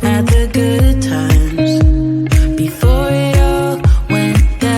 At the good times before it all went down.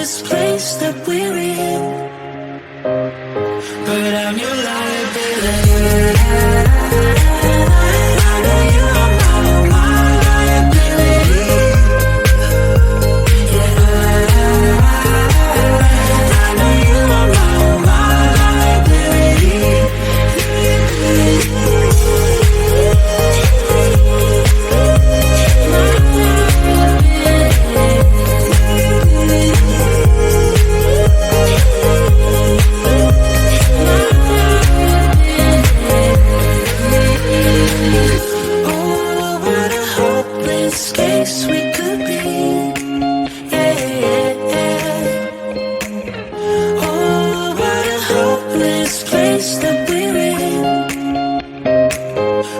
this place that we're in, but I'm your liability. I know you are my liability. Yeah, I know you are my liability. Oh, what a hopeless case we could be. Yeah. Oh, what a hopeless place that we're in,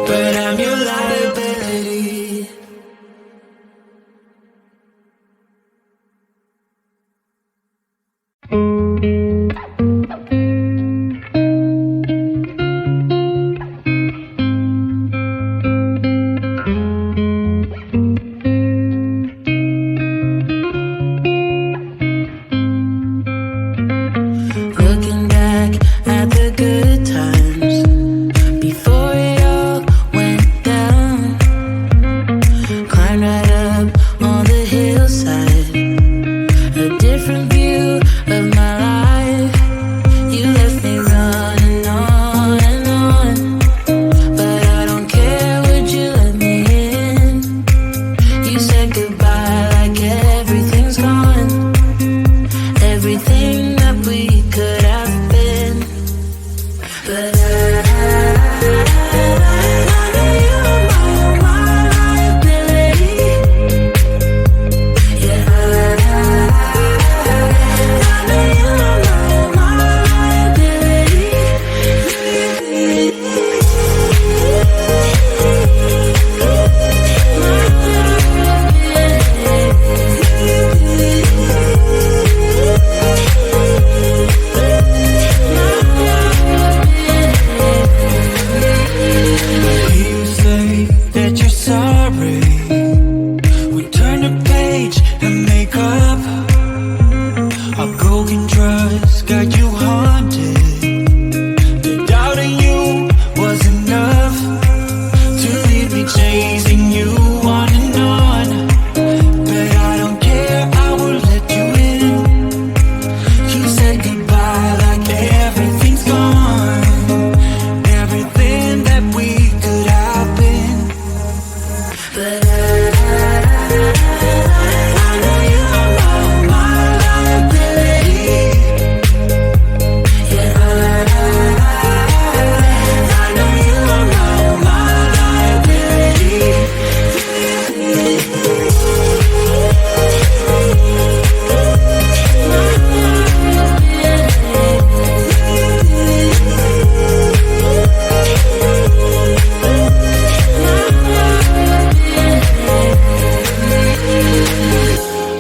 but I'm your liability. Looking back at the good times before it all went down. Climbed right up on the hillside, a different view of my life. You left me running on and on, but I don't care, would you let me in? You said goodbye like everything's gone, everything that we could have been. But I know you are my liability. Yeah, I know you are my liability. You say that you're sorry. We turn the page and make up. Our broken trust got you haunted. The doubt in you was enough to leave me chasing you on and on. But I don't care, I will let you in. You said goodbye like everything's gone, everything that we could have been. But I know you are my liability. Yeah, I know you are my liability.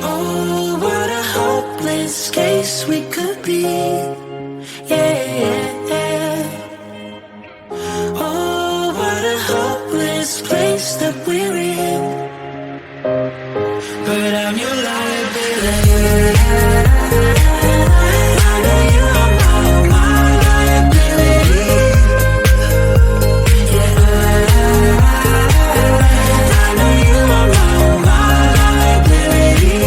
Oh, what a hopeless case we could be. Yeah. Oh, what a hopeless place that we're in, but I'm your liability. I know you are my liability. Yeah, I know you are my liability.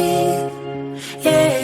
breathe. Yeah.